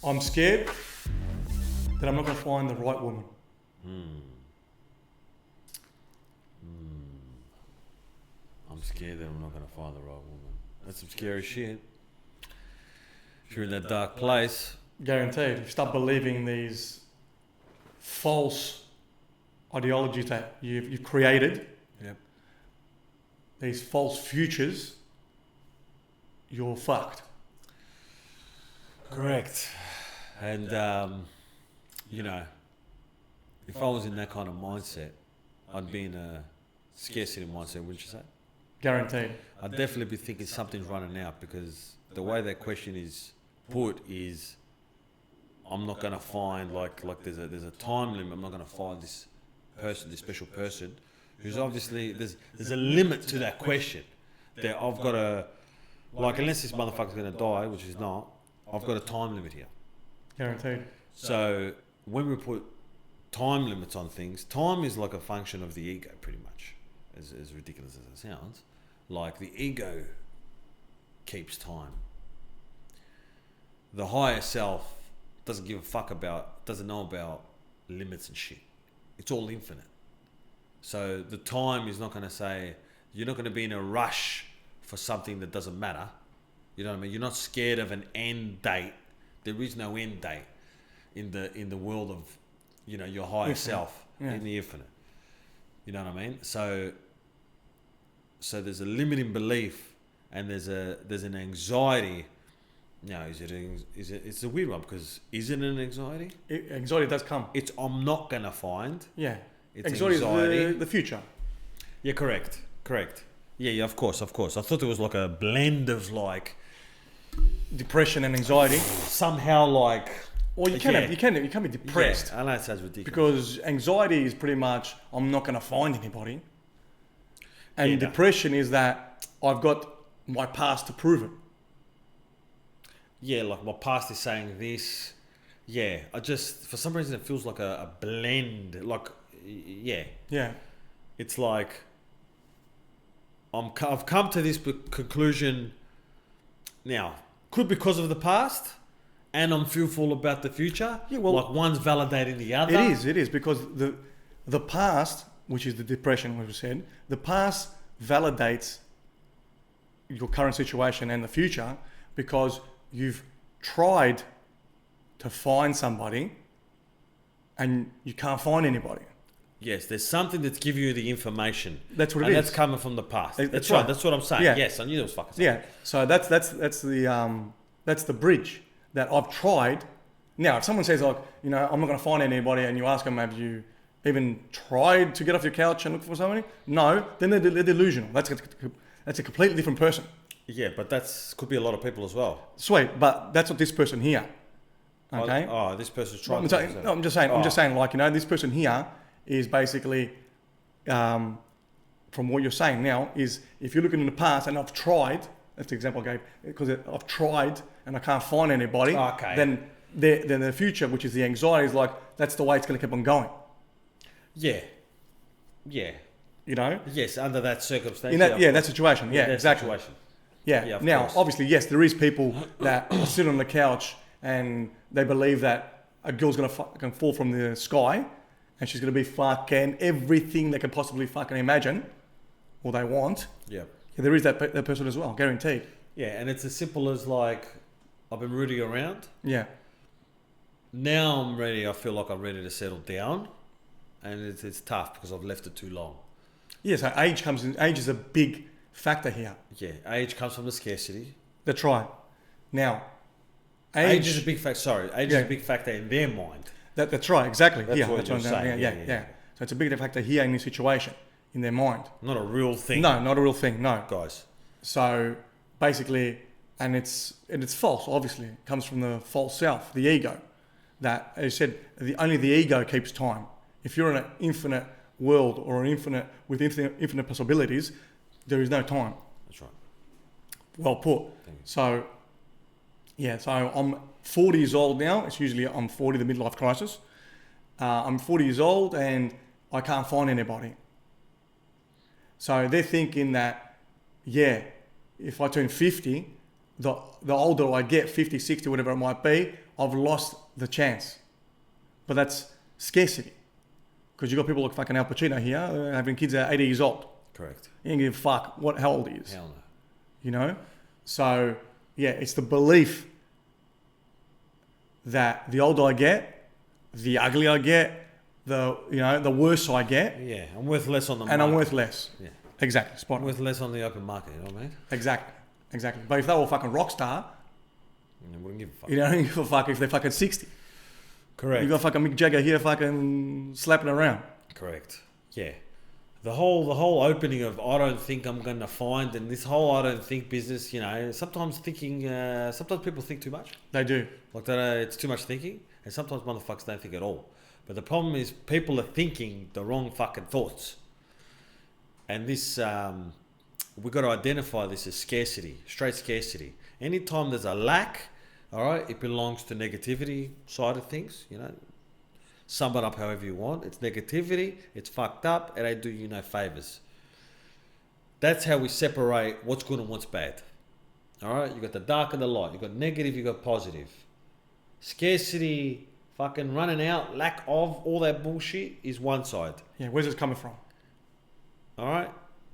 I'm scared that I'm not going to find the right woman. I'm scared that I'm not going to find the right woman. That's some scary shit. If you're in that dark place. Guaranteed. You start believing these false ideologies that you've created. Yep. These false futures. You're fucked. Correct. And, you know, if I was in that kind of mindset, I'd be in a scarcity mindset, wouldn't you say? Guaranteed. I'd definitely be thinking something's running out, because the way that question is put is, I'm not going to find, like there's a time limit. I'm not going to find this person, this special person, who's obviously, there's a limit to that question. That I've got to, like, unless this motherfucker's going to die, which is not, I've got a time limit here. Guaranteed. So when we put time limits on things, time is like a function of the ego, pretty much, as ridiculous as it sounds. Like, the ego keeps time. The higher self doesn't give a fuck about, doesn't know about limits and shit. It's all infinite. So the time is not going to say, you're not going to be in a rush for something that doesn't matter. You know what I mean? You're not scared of an end date. There is no end date in the world of, you know, your higher self, in the infinite. You know what I mean? So there's a limiting belief, and there's an anxiety. No, it's a weird one, because is it an anxiety? Anxiety does come. It's I'm not gonna find. Yeah. It's anxiety anxiety. is the future. Yeah, correct. Yeah, of course. I thought there was like a blend of like Depression and anxiety. Somehow like. Well, you can be depressed. Yeah, I know it sounds ridiculous. Because anxiety is pretty much, I'm not going to find anybody. And depression is that I've got my past to prove it. Yeah, like my past is saying this. Yeah, I just, for some reason, it feels like a blend. Like, yeah. Yeah. It's like, I've come to this conclusion now. Could be because of the past, and I'm fearful about the future. Yeah, well, like one's validating the other. It is because the past, which is the depression, which we said, the past validates your current situation and the future, because you've tried to find somebody and you can't find anybody. Yes, there's something that's giving you the information. That's what it is. And is. that's coming from the past. That's right. That's what I'm saying. Yeah. Yes, I knew there was fucking something. Yeah. So that's the bridge that I've tried. Now, if someone says like, you know, I'm not going to find anybody, and you ask them, have you even tried to get off your couch and look for somebody? No, then they're delusional. That's a completely different person. Yeah, but could be a lot of people as well. Sweet, but that's what this person here. Okay. This person's trying. I'm just saying, like, you know, this person here is basically, from what you're saying now, is if you're looking in the past and I've tried, that's the example I gave, because I've tried and I can't find anybody, then the future, which is the anxiety, is like, that's the way it's going to keep on going. Yeah. You know? Yes, under that circumstance. That situation. Yeah, exactly. Situation. Yeah. Now, course. Obviously, yes, there is people that sit on the couch and they believe that a girl's going to fall from the sky and she's going to be fucking everything they can possibly fucking imagine or they want. Yeah. There is that person as well, guaranteed. Yeah, and it's as simple as like, I've been rooting around. Yeah. Now I'm ready. I feel like I'm ready to settle down, and it's tough because I've left it too long. Yeah, so age comes in. Age is a big factor here. Yeah, age comes from the scarcity. That's right. Now, age is a big factor. Sorry, age is a big factor in their mind. That's right. Exactly. That's what I'm saying. Yeah. So it's a big factor here in this situation, in their mind. Not a real thing. No, not a real thing. No, guys. So basically, and it's false. Obviously, it comes from the false self, the ego. That, as I said, only the ego keeps time. If you're in an infinite world or with infinite possibilities, there is no time. That's right. Well put. So I'm 40 years old now. It's usually I'm 40, the midlife crisis. I'm 40 years old and I can't find anybody. So they're thinking that, if I turn 50, the older I get, 50, 60, whatever it might be, I've lost the chance. But that's scarcity. Because you got people like fucking Al Pacino here having kids at 80 years old. Correct. You don't give a fuck how old he is. Hell no. You know? So, yeah, it's the belief that the older I get, the uglier I get, the worse I get. Yeah, I'm worth less on the market. And I'm worth less. Yeah. Exactly. Spot on. Worth less on the open market, you know what I mean? Exactly. But if they were fucking rock star, You wouldn't give a fuck. you don't give a fuck if they're fucking 60. Correct. You got fucking Mick Jagger here fucking slapping around. Correct. Yeah. The whole opening of I don't think I'm gonna find, and this whole I don't think business, you know, sometimes people think too much. They do. Like that, it's too much thinking, and sometimes motherfuckers don't think at all. But the problem is people are thinking the wrong fucking thoughts. And this, we've got to identify this as scarcity, straight scarcity. Anytime there's a lack, all right, it belongs to negativity side of things, you know. Sum it up however you want. It's negativity, it's fucked up, it ain't do you no favours. That's how we separate what's good and what's bad. All right, you got the dark and the light. You got negative, you got positive. Scarcity, fucking running out, lack of, all that bullshit is one side. Yeah, where's this coming from? All right?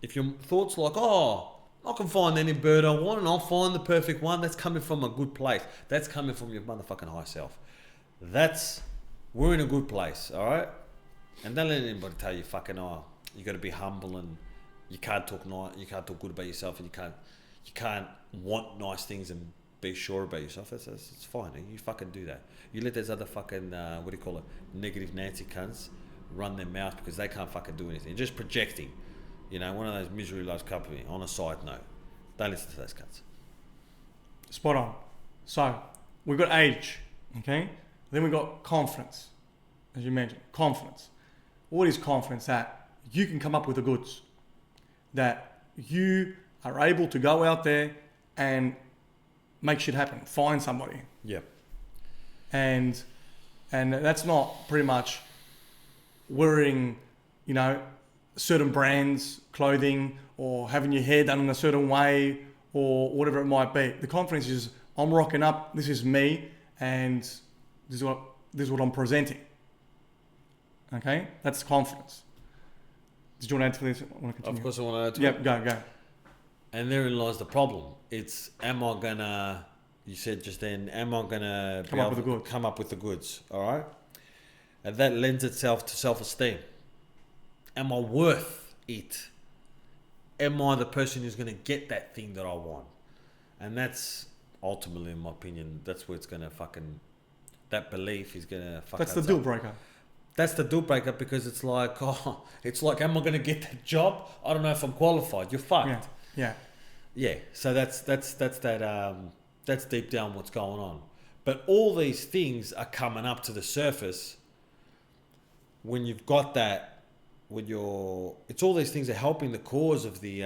If your thoughts like, oh, I can find any bird I want and I'll find the perfect one, that's coming from a good place. That's coming from your motherfucking high self. We're in a good place, all right? And don't let anybody tell you fucking, oh, you got to be humble and you can't talk good about yourself, and you can't want nice things and be sure about yourself. It's fine. You fucking do that. You let those other fucking negative Nancy cunts run their mouth because they can't fucking do anything. Just projecting. You know, one of those misery loves company. On a side note, don't listen to those cunts. Spot on. So we've got age, okay? Then we've got confidence, as you mentioned. Confidence. What is confidence? That you can come up with the goods. That you are able to go out there and make shit happen. Find somebody. Yeah. And that's not pretty much wearing, you know, certain brands, clothing, or having your hair done in a certain way, or whatever it might be. The confidence is, I'm rocking up, this is me, and this is what I'm presenting. Okay? That's confidence. Did you want to add to this? Of course I want to add to it. Yep, go. And therein lies the problem. It's, you said just then, am I gonna come up with the goods, all right? And that lends itself to self-esteem. Am I worth it? Am I the person who's going to get that thing that I want? And that's ultimately, in my opinion, that's where it's going to fucking, that belief is going to fuck. That's the deal breaker. That's the deal breaker, because it's like, am I going to get that job? I don't know if I'm qualified. You're fucked. Yeah. So that's deep down what's going on. But all these things are coming up to the surface when you've got that. It's all these things are helping the cause of the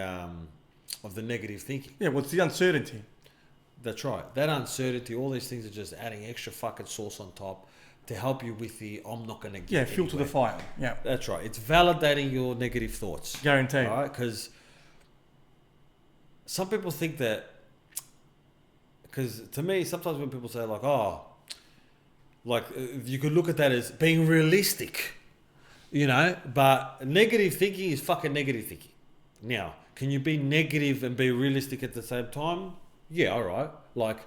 negative thinking. Yeah, well, it's the uncertainty. That's right. That uncertainty, all these things are just adding extra fucking sauce on top to help you with the I'm not going to get fuel to the fire. Yeah. That's right. It's validating your negative thoughts. Guaranteed. All right? Because some people think that, because to me, sometimes when people say you could look at that as being realistic. You know, but negative thinking is fucking negative thinking. Now, can you be negative and be realistic at the same time? Yeah, all right. Like,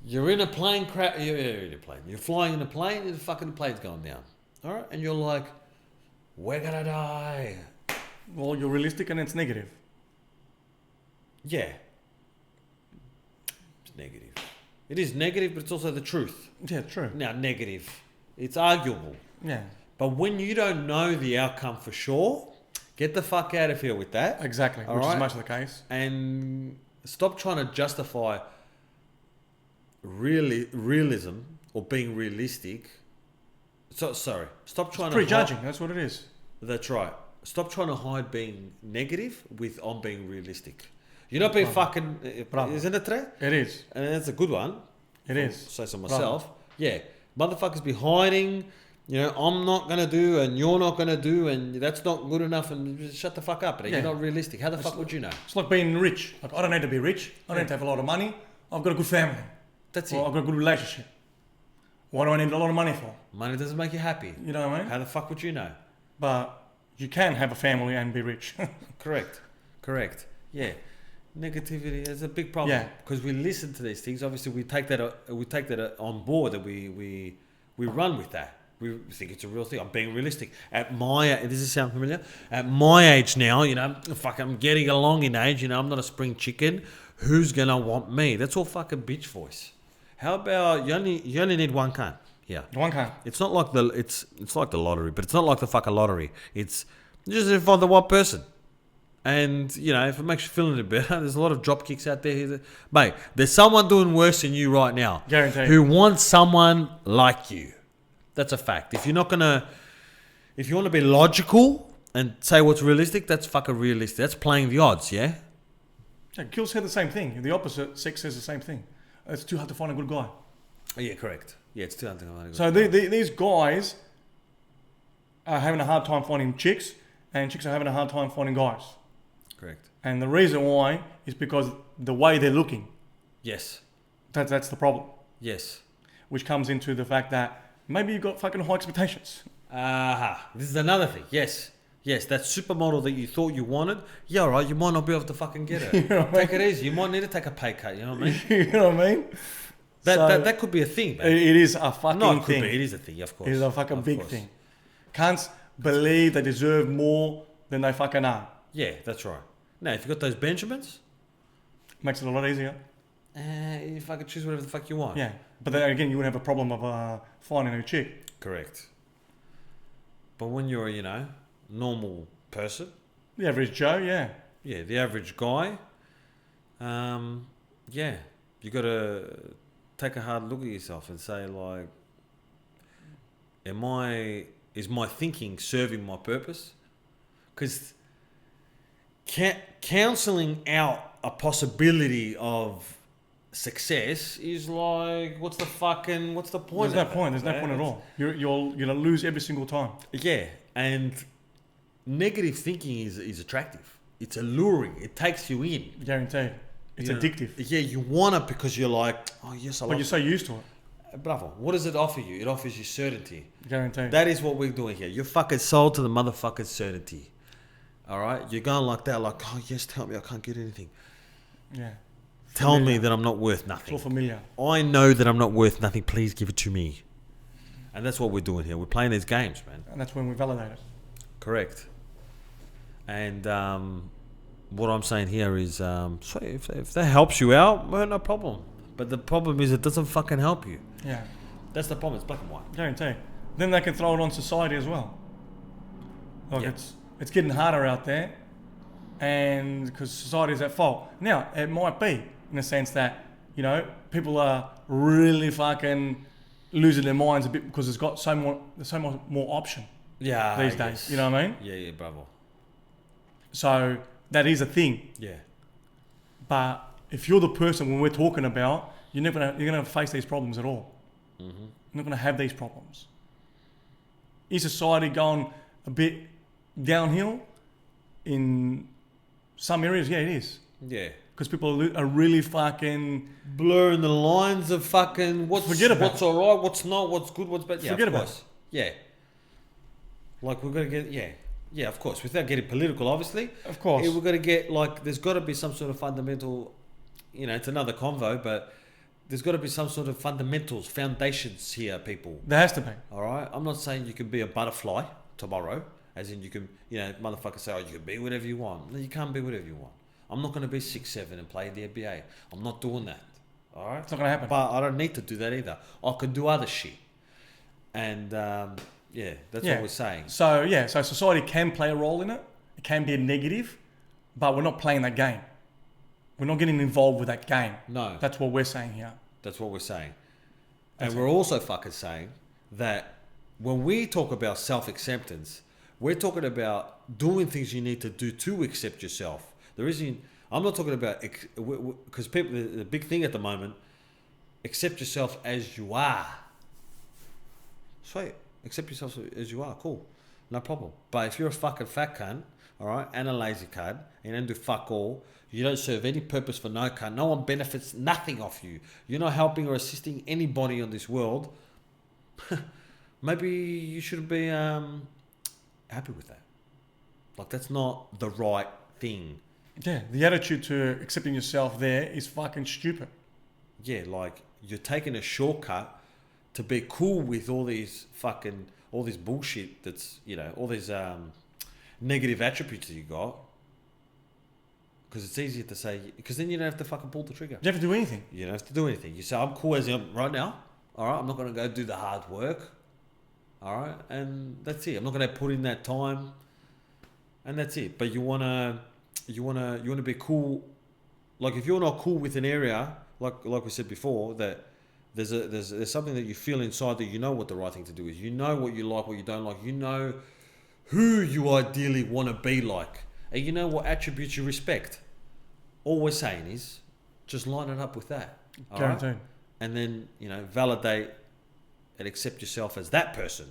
you're in a plane you're in a plane. You're flying in a plane and the fucking plane's going down. All right? And you're like, we're gonna die. Well, you're realistic and it's negative. Yeah. It's negative. It is negative, but it's also the truth. Yeah, true. Now, negative. It's arguable. Yeah. But when you don't know the outcome for sure, get the fuck out of here with that. Exactly, which is much the case. And stop trying to justify realism or being realistic. Stop trying to prejudging, that's what it is. That's right. Stop trying to hide being negative with I'm being realistic. You're not being fucking... Isn't it true? It is. And that's a good one. It is. Say so myself. Yeah. Motherfuckers be hiding... You know, I'm not going to do and you're not going to do and that's not good enough and just shut the fuck up. You're not realistic. How the fuck would you know? It's like being rich. Like, I don't need to be rich. I don't need to have a lot of money. I've got a good family. That's Well, it. I've got a good relationship. What do I need a lot of money for? Money doesn't make you happy. You know what I mean? How the fuck would you know? But you can have a family and be rich. Correct. Yeah. Negativity is a big problem. Yeah. Because we listen to these things. Obviously, we take that on board, and we run with that. We think it's a real thing. I'm being realistic. Does this sound familiar? At my age now, I'm getting along in age. I'm not a spring chicken. Who's gonna want me? That's all fucking bitch voice. How about you only need one cunt? Yeah. One can't. It's not like it's like the lottery, but it's not like the fucking lottery. It's just to find the one person. And, if it makes you feel a little better, there's a lot of drop kicks out there. Mate, there's someone doing worse than you right now. Guaranteed. Who wants someone like you. That's a fact. If you want to be logical and say what's realistic, that's fucking realistic. That's playing the odds, yeah? Yeah, girls say the same thing. The opposite sex says the same thing. It's too hard to find a good guy. Oh, yeah, correct. Yeah, it's too hard to find a good So guy. these guys are having a hard time finding chicks, and chicks are having a hard time finding guys. Correct. And the reason why is because the way they're looking. Yes. That's the problem. Yes. Which comes into the fact that maybe you've got fucking high expectations. Aha. This is another thing. Yes. That supermodel that you thought you wanted, yeah, all right, you might not be able to fucking get her. You know what I Take it easy. You might need to take a pay cut, you know what I mean? You know what I mean? That could be a thing, man. It is a fucking No, it could thing. be. It is a thing, of course. It is a fucking Of big course. thing. Cunts believe they deserve more than they fucking are. Yeah, that's right. Now, if you got those Benjamins, Makes it a lot easier. you fucking choose whatever the fuck you want. Yeah. But then again, you wouldn't have a problem of finding a chick. Correct. But when you're a, normal person, The average Joe, yeah. yeah, the average guy, yeah, you got to take a hard look at yourself and say, like, is my thinking serving my purpose? Because counselling out a possibility of success is like, what's the point? There's no point. There's no point at all. You're gonna lose every single time. Yeah, and negative thinking is attractive. It's alluring. It takes you in. Guaranteed. It's addictive. Yeah, you want it because you're like, oh yes, I But like you're so used to it. Bravo. What does it offer you? It offers you certainty. Guaranteed. That is what we're doing here. You're fucking sold to the motherfucking certainty. All right? You're going like that, like, oh yes, tell me I can't get anything. Yeah. Tell me that I'm not worth It's nothing. all familiar. I know that I'm not worth nothing. Please give it to me. And that's what we're doing here. We're playing these games, man. And that's when we validate it. Correct. And what I'm saying here is, so if that helps you out, well, no problem. But the problem is it doesn't fucking help you. Yeah. That's the problem. It's black and white. Guaranteed. Then they can throw it on society as well. Like Yeah. it's getting harder out there, and because society is at fault. Now it might be in the sense that people are really fucking losing their minds a bit because there's so much more option Yeah. these days. You know what I mean? Yeah, bravo. So that is a thing. Yeah. But if you're the person when we're talking about, you're gonna face these problems at all. Mm-hmm. You're not gonna have these problems. Is society going a bit downhill in some areas? Yeah, it is. Yeah. Because people are really fucking Blurring the lines of fucking what's Forget all right, what's not, what's good, what's bad. Yeah, Forget of about course. Yeah. Like we're gonna get yeah, of course. Without getting political, obviously. Of course. We're gonna get there's got to be some sort of fundamental. It's another convo, but there's got to be some sort of fundamentals, foundations here, people. There has to be. All right. I'm not saying you can be a butterfly tomorrow, as in you can, motherfuckers say, oh, you can be whatever you want. No, you can't be whatever you want. I'm not going to be 6'7" and play the NBA. I'm not doing that. All right. It's not gonna happen. But I don't need to do that either. I can do other shit. And that's what we're saying. So society can play a role in it. It can be a negative, but we're not playing that game. We're not getting involved with that game. No. That's what we're saying here. That's what we're saying. And we're also fucking saying that when we talk about self-acceptance, we're talking about doing things you need to do to accept yourself. I'm not talking about, because people, the big thing at the moment, accept yourself as you are. Sweet. Accept yourself as you are. Cool. no problem. But if you're a fucking fat cunt, all right, and a lazy cunt, and you don't do fuck all, you don't serve any purpose for no cunt, no one benefits nothing off you, you're not helping or assisting anybody on this world, maybe you shouldn't be happy with that. Like, that's not the right thing. Yeah, the attitude to accepting yourself there is fucking stupid. Yeah, like, you're taking a shortcut to be cool with all this bullshit that's, you know, all these negative attributes that you got. Because it's easier to say, because then you don't have to fucking pull the trigger. You don't have to do anything. You don't have to do anything. You say, I'm cool as I am right now. All right, I'm not going to go do the hard work. All right, and that's it. I'm not going to put in that time, and that's it. But you wanna be cool. Like, if you're not cool with an area, like we said before, that there's something that you feel inside that you know what the right thing to do is. You know what you like, what you don't like. You know who you ideally want to be like, and you know what attributes you respect. All we're saying is just line it up with that. Guaranteed. Right? And then, you know, validate and accept yourself as that person,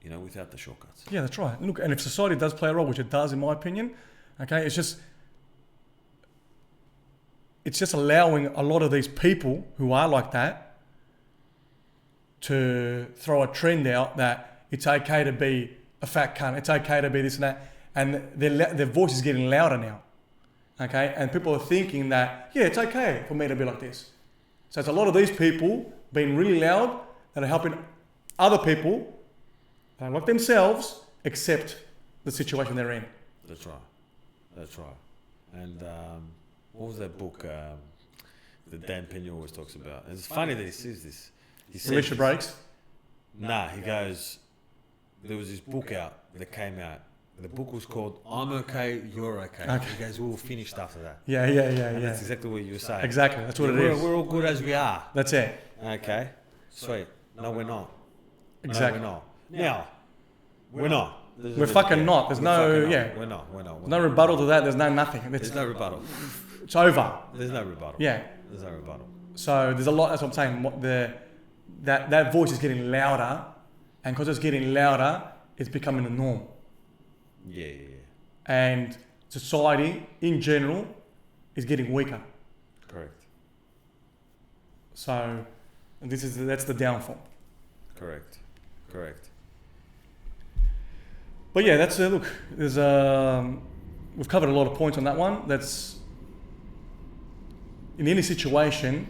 you know, without the shortcuts. Yeah, that's right. Look, and if society does play a role, which it does in my opinion, okay, it's just allowing a lot of these people who are like that to throw a trend out that it's okay to be a fat cunt, it's okay to be this and that, and their voice is getting louder now, okay, and people are thinking that, yeah, it's okay for me to be like this. So it's a lot of these people being really loud that are helping other people, like themselves, accept the situation they're in. That's right. That's right. And what was that book that Dan Pena always talks about? And it's funny that he says this. He says, Release your brakes? Nah, he goes, there was this book out that came out. The book was called I'm Okay, You're Okay. He goes, we'll finish after that. Yeah. And that's exactly what you were saying. Exactly, that's what it is. We're all good as we are. That's it. Okay, sweet. No, we're not. Exactly. No, we're not. Now, we're not. We're fucking not. There's no, yeah. We're not. There's no rebuttal to that. There's no nothing. There's no rebuttal. It's over. There's no rebuttal. Yeah. There's no rebuttal. So there's a lot. That's what I'm saying. That voice is getting louder, and because it's getting louder, it's becoming the norm. Yeah. And society in general is getting weaker. Correct. So that's the downfall. Correct. But yeah, that's look. There's we've covered a lot of points on that one. That's in any situation,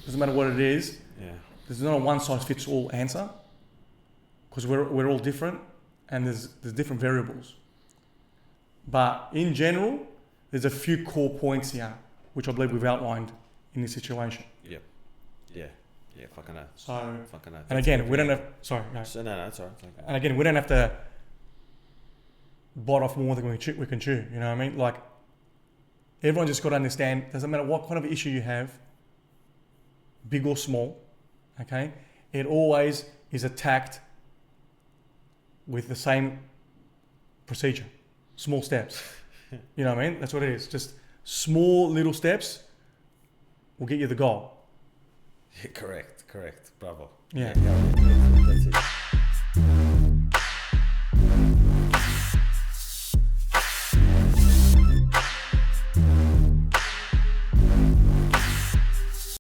doesn't matter what it is. Yeah. There's not a one size fits all answer, because we're all different, and there's different variables. But in general, there's a few core points here, which I believe we've outlined in this situation. Yep. Yeah. Fucking hell. So, fucking hell. and again, we don't have. Sorry. No. So, no, it's alright. And again, we don't have to bite off more than we can chew. You know what I mean? Like, everyone just got to understand. Doesn't matter what kind of issue you have, big or small. Okay, it always is attacked with the same procedure. Small steps. You know what I mean? That's what it is. Just small little steps will get you the goal. Yeah, correct. Bravo. Yeah. That's it.